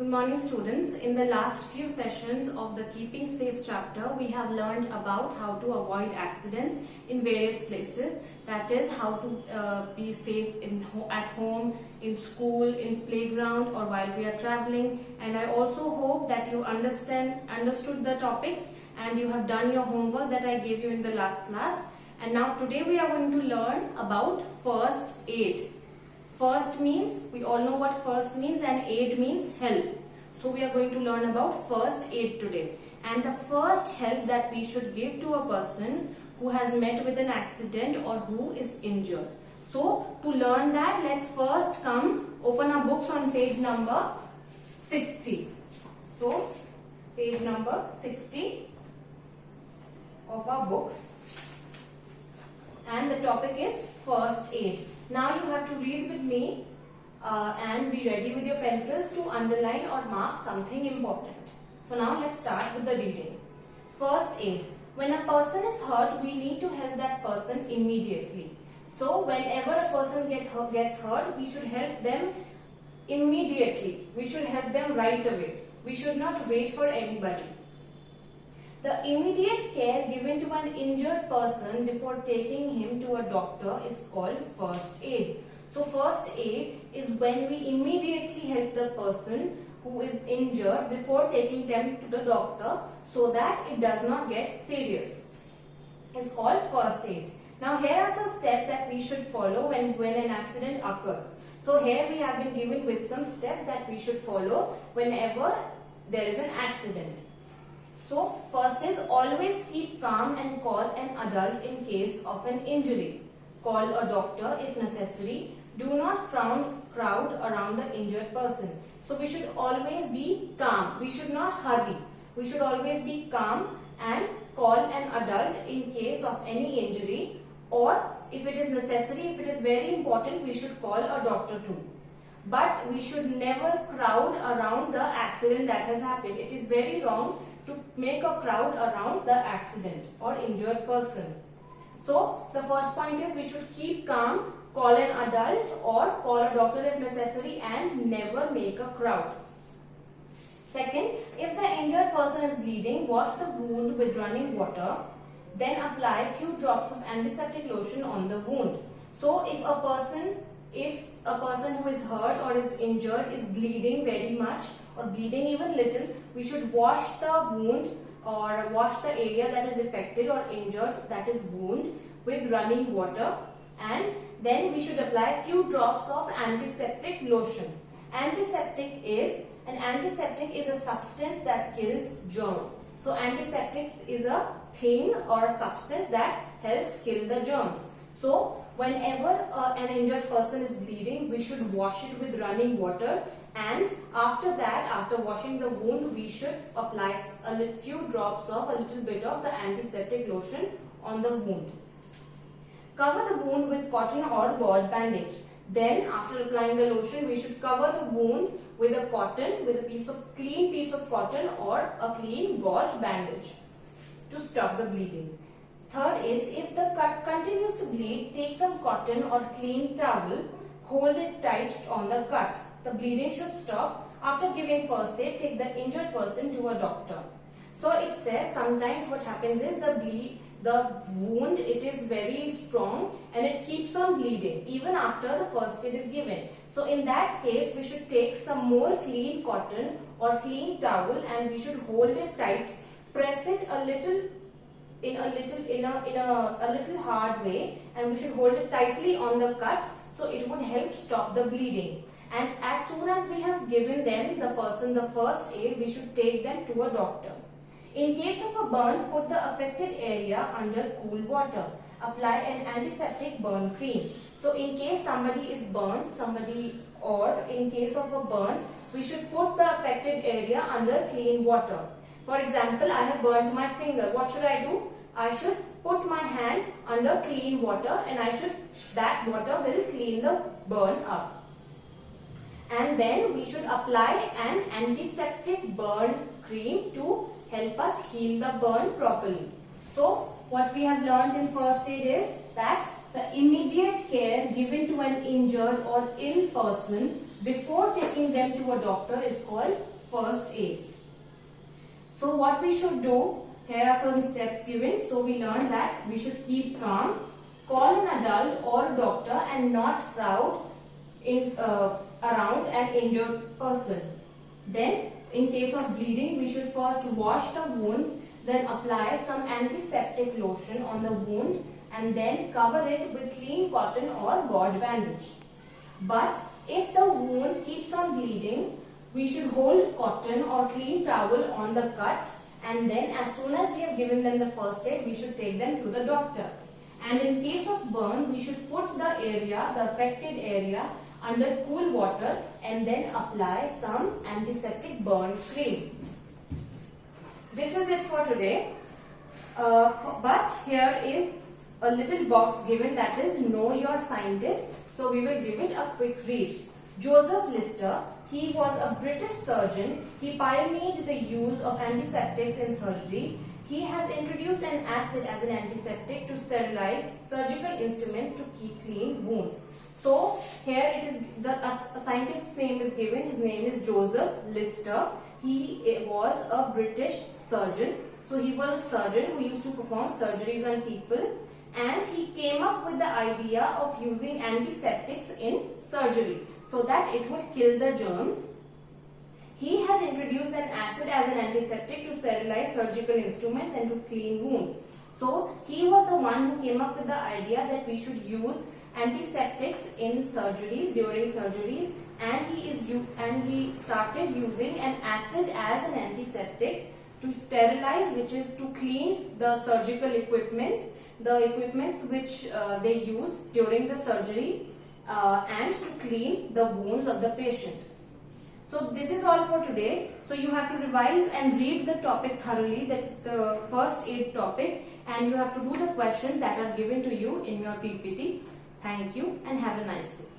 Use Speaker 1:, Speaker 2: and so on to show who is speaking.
Speaker 1: Good morning students. In the last few sessions of the Keeping Safe chapter, we have learned about how to avoid accidents in various places. That is how to be safe at home, in school, in playground or while we are traveling. And I also hope that you understood the topics and you have done your homework that I gave you in the last class. And now today we are going to learn about first aid. First means, we all know what first means, and aid means help. So we are going to learn about first aid today. And the first help that we should give to a person who has met with an accident or who is injured. So to learn that, let's first open our books on page number 60. So page number 60 of our books. And the topic is first aid. Now you have to read with me and be ready with your pencils to underline or mark something important. So now let's start with the reading. First aid. When a person is hurt, we need to help that person immediately. So whenever a person gets hurt, we should help them immediately. We should help them right away. We should not wait for anybody. The immediate care given to an injured person before taking him to a doctor is called first aid. So first aid is when we immediately help the person who is injured before taking them to the doctor so that it does not get serious. It's called first aid. Now here are some steps that we should follow when an accident occurs. So here we have been given with some steps that we should follow whenever there is an accident. So first is always keep calm and call an adult in case of an injury. Call a doctor if necessary. Do not crowd around the injured person. So we should always be calm. We should not hurry. We should always be calm and call an adult in case of any injury, or if it is necessary, if it is very important, we should call a doctor too. But we should never crowd around the accident that has happened. It is very wrong to make a crowd around the accident or injured person. So the first point is we should keep calm, call an adult or call a doctor if necessary, and never make a crowd. Second, if the injured person is bleeding, wash the wound with running water. Then apply a few drops of antiseptic lotion on the wound. So if a person who is hurt or is injured is bleeding very much or bleeding even little, we should wash the wound or wash the area that is affected or injured, that is wound, with running water, and then we should apply a few drops of antiseptic lotion. Antiseptic is a substance that kills germs. So antiseptic is a thing or a substance that helps kill the germs. So whenever an injured person is bleeding, we should wash it with running water, and after that, after washing the wound, we should apply a few drops of a little bit of the antiseptic lotion on the wound. Cover the wound with cotton or gauze bandage. Then after applying the lotion, we should cover the wound with a clean piece of cotton or a clean gauze bandage to stop the bleeding. Third is, if the cut continues to bleed, take some cotton or clean towel, hold it tight on the cut. The bleeding should stop. After giving first aid, take the injured person to a doctor. So it says sometimes what happens is the wound, it is very strong and it keeps on bleeding even after the first aid is given. So in that case, we should take some more clean cotton or clean towel and we should hold it tight, press it a little hard way, and we should hold it tightly on the cut so it would help stop the bleeding. And as soon as we have given the person the first aid, we should take them to a doctor. In case of a burn, put the affected area under cool water. Apply an antiseptic burn cream. So in case somebody is burned, or in case of a burn, we should put the affected area under clean water. For example, I have burnt my finger. What should I do? I should put my hand under clean water, and that water will clean the burn up. And then we should apply an antiseptic burn cream to help us heal the burn properly. So what we have learned in first aid is that the immediate care given to an injured or ill person before taking them to a doctor is called first aid. So what we should do, here are some steps given. So we learned that we should keep calm, call an adult or doctor and not crowd around an injured person. Then in case of bleeding, we should first wash the wound, then apply some antiseptic lotion on the wound and then cover it with clean cotton or gauze bandage. But if the wound keeps on bleeding, we should hold cotton or clean towel on the cut, and then as soon as we have given them the first aid, we should take them to the doctor. And in case of burn, we should put the affected area under cool water and then apply some antiseptic burn cream. This is it for today. But here is a little box given, that is Know Your Scientist. So we will give it a quick read. Joseph Lister, he was a British surgeon. He pioneered the use of antiseptics in surgery. He has introduced an acid as an antiseptic to sterilize surgical instruments to keep clean wounds. So here it is, a scientist's name is given. His name is Joseph Lister. He was a British surgeon. So he was a surgeon who used to perform surgeries on people, and he came up with the idea of using antiseptics in surgery so that it would kill the germs. He has introduced an acid as an antiseptic to sterilize surgical instruments and to clean wounds. So he was the one who came up with the idea that we should use antiseptics in surgeries, during surgeries, and he started using an acid as an antiseptic to sterilize, which is to clean the surgical equipments, which they use during the surgery, and to clean the wounds of the patient. So this is all for today. So you have to revise and read the topic thoroughly, that's the first aid topic, and you have to do the questions that are given to you in your PPT. Thank you and have a nice day.